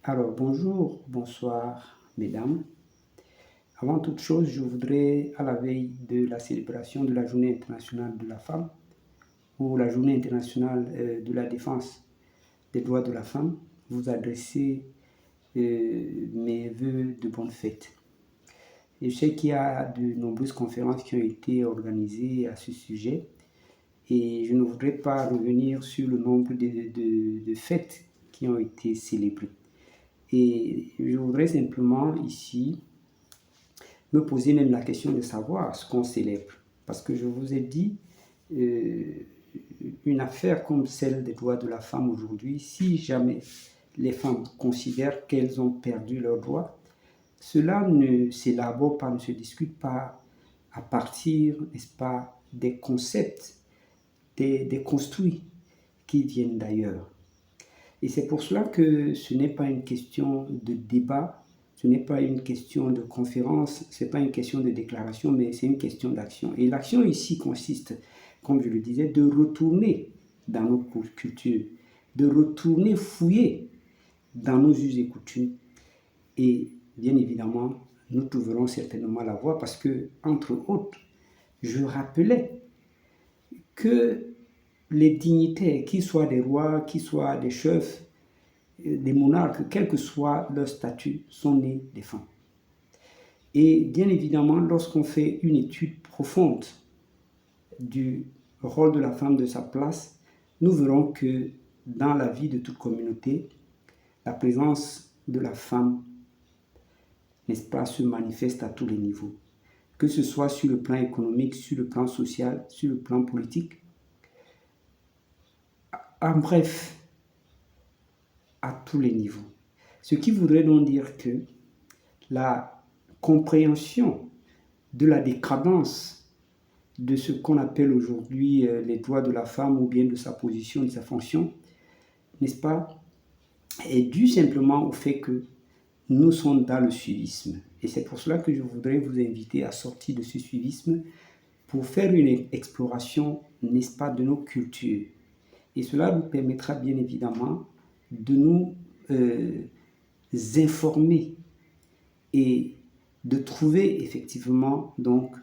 Alors, bonjour, bonsoir, mesdames. Avant toute chose, je voudrais, à la veille de la célébration de la Journée internationale de la femme, ou la Journée internationale de la défense des droits de la femme, vous adresser mes vœux de bonne fête. Et je sais qu'il y a de nombreuses conférences qui ont été organisées à ce sujet, et je ne voudrais pas revenir sur le nombre de fêtes qui ont été célébrées. Et je voudrais simplement ici me poser même la question de savoir ce qu'on célèbre. Parce que je vous ai dit, euh, une affaire comme celle des droits de la femme aujourd'hui, si jamais les femmes considèrent qu'elles ont perdu leurs droits, cela ne s'élabore pas, ne se discute pas à partir, n'est-ce pas, des concepts, des construits qui viennent d'ailleurs. Et c'est pour cela que ce n'est pas une question de débat, ce n'est pas une question de conférence, ce n'est pas une question de déclaration, mais c'est une question d'action. Et l'action ici consiste, comme je le disais, de retourner dans nos cultures, de retourner fouiller dans nos us et coutumes. Et bien évidemment, nous trouverons certainement la voie parce que, entre autres, je rappelais que les dignitaires, qu'ils soient des rois, qu'ils soient des chefs, des monarques, quel que soit leur statut, sont nés des femmes. Et bien évidemment, lorsqu'on fait une étude profonde du rôle de la femme, de sa place, nous verrons que dans la vie de toute communauté, la présence de la femme, n'est-ce pas, se manifeste à tous les niveaux. Que ce soit sur le plan économique, sur le plan social, sur le plan politique. En bref, à tous les niveaux. Ce qui voudrait donc dire que la compréhension de la décadence de ce qu'on appelle aujourd'hui les droits de la femme ou bien de sa position, de sa fonction, n'est-ce pas, est due simplement au fait que nous sommes dans le suivisme. Et c'est pour cela que je voudrais vous inviter à sortir de ce suivisme pour faire une exploration, n'est-ce pas, de nos cultures. Et cela nous permettra bien évidemment de nous informer et de trouver effectivement donc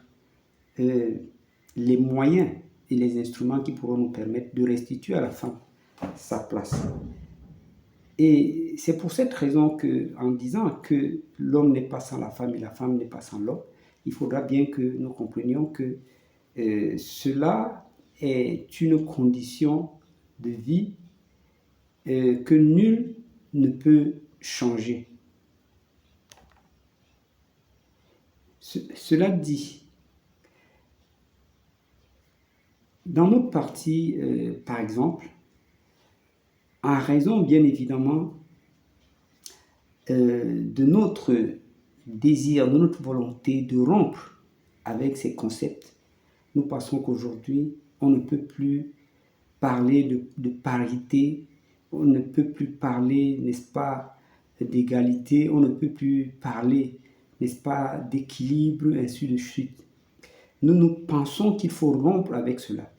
les moyens et les instruments qui pourront nous permettre de restituer à la femme sa place. Et c'est pour cette raison que, en disant que l'homme n'est pas sans la femme et la femme n'est pas sans l'homme, il faudra bien que nous comprenions que cela est une condition de vie que nul ne peut changer. Cela dit, dans notre parti, par exemple, en raison bien évidemment de notre désir, de notre volonté de rompre avec ces concepts, nous pensons qu'aujourd'hui, on ne peut plus parler de parité, on ne peut plus parler, n'est-ce pas, d'égalité, on ne peut plus parler, n'est-ce pas, d'équilibre, ainsi de suite. Nous pensons qu'il faut rompre avec cela,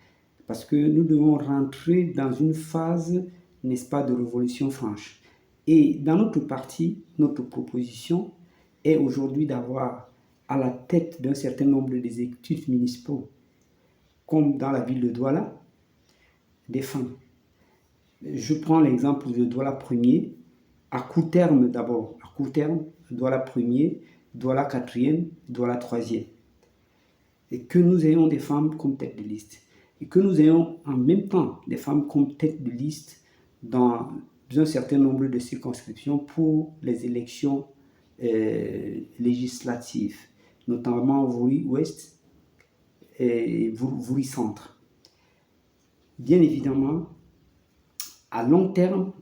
parce que nous devons rentrer dans une phase, n'est-ce pas, de révolution franche. Et dans notre parti, notre proposition est aujourd'hui d'avoir à la tête d'un certain nombre d'exécutifs municipaux, comme dans la ville de Douala, des femmes. Je prends l'exemple de Douala 1er, à court terme d'abord, à court terme, Douala 1er, Douala 4e, Douala 3e. Et que nous ayons des femmes comme tête de liste. Et que nous ayons en même temps des femmes comme tête de liste dans un certain nombre de circonscriptions pour les élections législatives, notamment Voury-Ouest et Voury-Centre. Bien évidemment, à long terme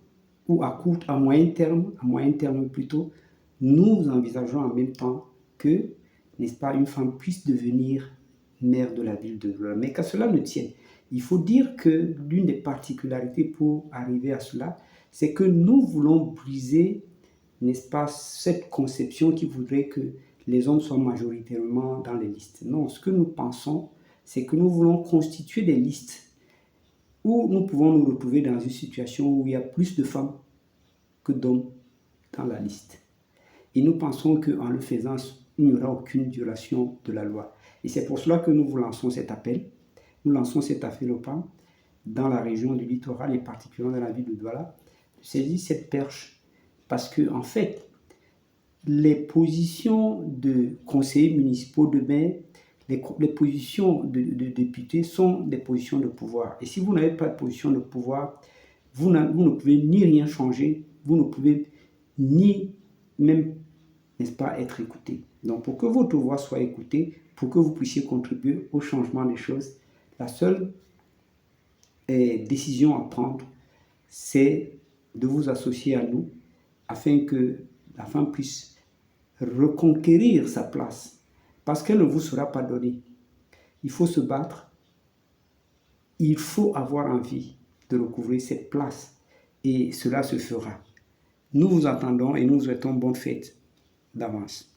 ou à moyen terme plutôt, nous envisageons en même temps que, n'est-ce pas, une femme puisse devenir maire de la ville de Douala. Mais qu'à cela ne tienne, il faut dire que l'une des particularités pour arriver à cela, c'est que nous voulons briser, n'est-ce pas, cette conception qui voudrait que les hommes soient majoritairement dans les listes. Non, ce que nous pensons, c'est que nous voulons constituer des listes où nous pouvons nous retrouver dans une situation où il y a plus de femmes que d'hommes dans la liste. Et nous pensons qu'en le faisant, il n'y aura aucune violation de la loi. Et c'est pour cela que nous vous lançons cet appel. Nous lançons cet appel au PAM dans la région du littoral et particulièrement dans la ville de Douala, de saisir cette perche parce que, en fait, les positions de conseillers municipaux demain, les positions de députés sont des positions de pouvoir. Et si vous n'avez pas de position de pouvoir, vous ne pouvez ni rien changer, vous ne pouvez ni même, n'est-ce pas, être écouté. Donc, pour que votre voix soit écoutée, pour que vous puissiez contribuer au changement des choses, la seule décision à prendre, c'est de vous associer à nous afin que la femme puisse reconquérir sa place parce qu'elle ne vous sera pas donnée. Il faut se battre, il faut avoir envie de recouvrir cette place et cela se fera. Nous vous attendons et nous vous souhaitons bonne fête d'avance.